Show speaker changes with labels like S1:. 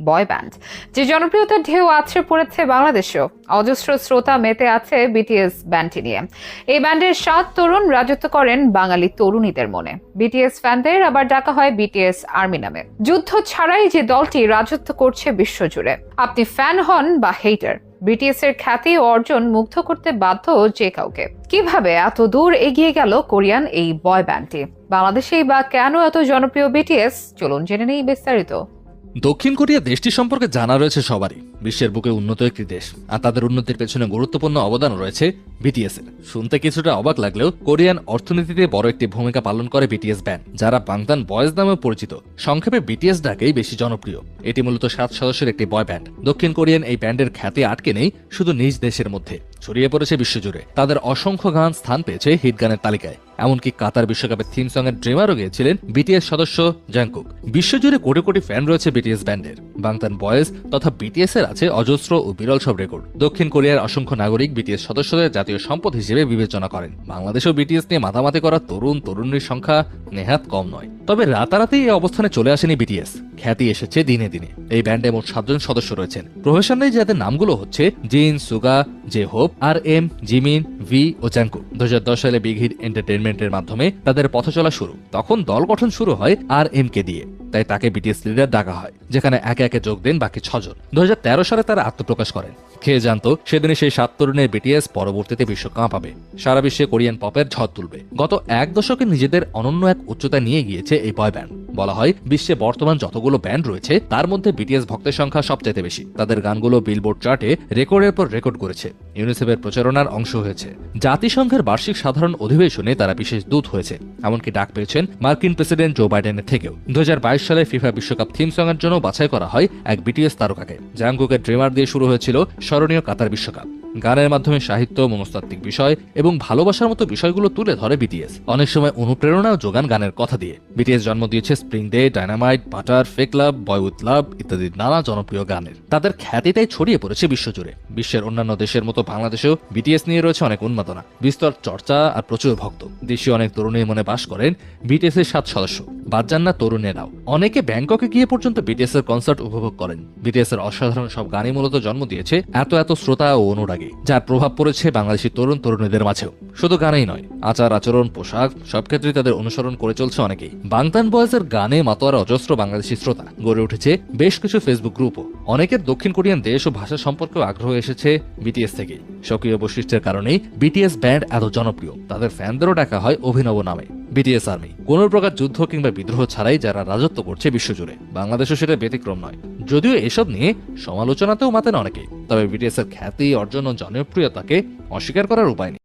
S1: বয় band, যে জনপ্রিয়তার ঢেউ আছড়ে পড়েছে বাংলাদেশেও। অজস্র শ্রোতা মেতে আছে বিটিএস ব্যান্ডটি নিয়ে। এই ব্যান্ডের 7 তরুণ রাজত্ব করেন বাঙালি তরুণীদের মনে। বিটিএস ফ্যানদের আবার ডাকা হয় বিটিএস আর্মি নামে। যুদ্ধ ছাড়াই যে দলটি রাজত্ব করছে বিশ্বজুড়ে। আপনি ফ্যান হন বা হেটার, বিটিএস এর খ্যাতি ও অর্জন মুগ্ধ করতে বাধ্য যে কাউকে। কিভাবে এত দূর এগিয়ে গেল কোরিয়ান এই বয় ব্যান্ডটি? বাংলাদেশেই বা কেন এত জনপ্রিয় বিটিএস? চলুন জেনে নেই বিস্তারিত।
S2: দক্ষিণ কোরিয়া দেশটি সম্পর্কে জানা রয়েছে সবারই। বিশ্বের বুকে উন্নত একটি দেশ, আর তাদের উন্নতির পেছনে গুরুত্বপূর্ণ অবদান রয়েছে বিটিএস এর। শুনতে কিছুটা অবাক লাগলেও কোরিয়ান অর্থনীতিতে বড় একটি ভূমিকা পালন করে বিটিএস ব্যান্ড, যারা বাংতান বয়েজ নামে পরিচিত। সংক্ষেপে বিটিএস ডাকেই বেশি জনপ্রিয়। এটি মূলত 7 সদস্যের একটি বয় ব্যান্ড। দক্ষিণ কোরিয়ান এই ব্যান্ডের খ্যাতি আটকে নেই শুধু নিজ দেশের মধ্যে, ছড়িয়ে পড়েছে বিশ্বজুড়ে। তাদের অসংখ্য গান স্থান পেয়েছে হিট গানের তালিকায়। এমনকি কাতার বিশ্বকাপের থিম সং এর ড্রিমারও গিয়েছিলেন বিটিএস সদস্য জাংকুক। বিশ্বজুড়ে কোটি কোটি ফ্যান রয়েছে বিটিএস ব্যান্ডের। বাংতান বয়েজ তথা বিটিএস এর আছে অজস্র ও বিরল সব রেকর্ড। দক্ষিণ কোরিয়ার অসংখ্য নাগরিক বিটিএস সদস্যদের জাতীয় সম্পদ হিসেবে বিবেচনা করেন। বাংলাদেশেও বিটিএস নিয়ে মাতামাতি করা তরুণ তরুণীর সংখ্যা নেহাত কম নয়। তবে রাতারাতি এই অবস্থানে চলে আসেনি বিটিএস। খ্যাতি এসেছে দিনে দিনে। এই ব্যান্ডে মোট 7 জন সদস্য রয়েছেন। প্রফেশনালি যাদের নামগুলো হচ্ছে Jin, Suga, J Hope, R M, Jimin, V ও জাংকুক। 2010 সালে বিগ হিট এন্টারটেইনমেন্টের মাধ্যমে তাদের পথ চলা শুরু। তখন দল গঠন শুরু হয় আর এম কে দিয়ে, তাই তাকে বিটিএস লিডার ডাকা হয়, যেখানে একে একে যোগ দেন বাকি 6 জন। 2013 সালে তারা আত্মপ্রকাশ করেন। খেয়ে জানতো সেদিনে সেই 7 তরুণের বিটিএস পরবর্তীতে বিশ্ব কাঁপাবে, সারা বিশ্বে কোরিয়ান পপের ঝড় তুলবে। গত 1 দশকে নিজেদের অনন্য এক উচ্চতায় নিয়ে গিয়েছে এই বয় ব্যান্ড। বলা হয় বিশ্বে বর্তমান যতগুলো ব্যান্ড রয়েছে তার মধ্যে বিটিএস ভক্তের সংখ্যা সবচেয়ে বেশি। তাদের গানগুলো বিলবোর্ড চার্টে রেকর্ডের পর রেকর্ড করেছে, ইউনিসেফের প্রচারণার অংশ হয়েছে, জাতিসংঘের বার্ষিক সাধারণ অধিবেশনে তারা বিশেষ দূত হয়েছে, এমনকি ডাক পেয়েছেন মার্কিন প্রেসিডেন্ট জো বাইডেনের থেকেও। 2022 সালে ফিফা বিশ্বকাপ থিম সং এর জন্য বাছাই করা হয় এক বিটিএস তারকাকে। জাংকুকের ড্রিমার দিয়ে শুরু হয়েছিল স্মরণীয় কাতার বিশ্বকাপ। গানের মাধ্যমে সাহিত্য, মনস্তাত্ত্বিক বিষয় এবং ভালোবাসার মতো বিষয়গুলো তুলে ধরে বিটিএস। অনেক সময় অনুপ্রেরণাও যোগান গানের কথা দিয়ে। বিটিএস জন্ম দিয়েছে spring day, dynamite, butter, fake love, boy with love ইত্যাদি নানা জনপ্রিয় গানের। তাদের খ্যাতিটাই ছড়িয়ে পড়েছে বিশ্বজুড়ে। বিশ্বের অন্যান্য দেশের মতো বাংলাদেশেও বিটিএস নিয়ে রয়েছে অনেক উন্মাদনা, বিস্তর চর্চা আর প্রচুর ভক্ত। দেশীয় অনেক তরুণীর মনে বাস করেন বিটিএস এর 7 সদস্য। বাদ যান না তরুণেরাও। অনেকে ব্যাংককে গিয়ে পর্যন্ত বিটিএস এর কনসার্ট উপভোগ করেন। বিটিএস এর অসাধারণ সব গানই মূলত জন্ম দিয়েছে এত শ্রোতা ও অনুরাগী, যার প্রভাব পড়েছে বাংলাদেশি তরুণ তরুণীদের মাঝেও। শুধু গানেই নয়, আচার আচরণ, পোশাক, সব ক্ষেত্রেই তাদের অনুসরণ করে চলছে অনেকেই। বাংতান বয়েজের গানে মাতোয়ারা অজস্র বাংলাদেশি শ্রোতা। গড়ে উঠেছে বেশ কিছু ফেসবুক গ্রুপও। অনেকের দক্ষিণ কোরিয়ান দেশ ও ভাষা সম্পর্কেও আগ্রহ এসেছে বিটিএস থেকেই। সক্রিয় বৈশিষ্ট্যের কারণেই বিটিএস ব্যান্ড এত জনপ্রিয়। তাদের ফ্যানদেরও ডাকা হয় অভিনব নামে, বিটিএস আর্মি। কোন প্রকার যুদ্ধ কিংবা বিদ্রোহ ছাড়াই যারা রাজত্ব করছে বিশ্বজুড়ে। বাংলাদেশও সেটা ব্যতিক্রম নয়। যদিও এসব নিয়ে সমালোচনাতেও মাতেন অনেকে, তবে বিটিএস এর খ্যাতি, অর্জন ও জনপ্রিয়তাকে অস্বীকার করার উপায় নেই।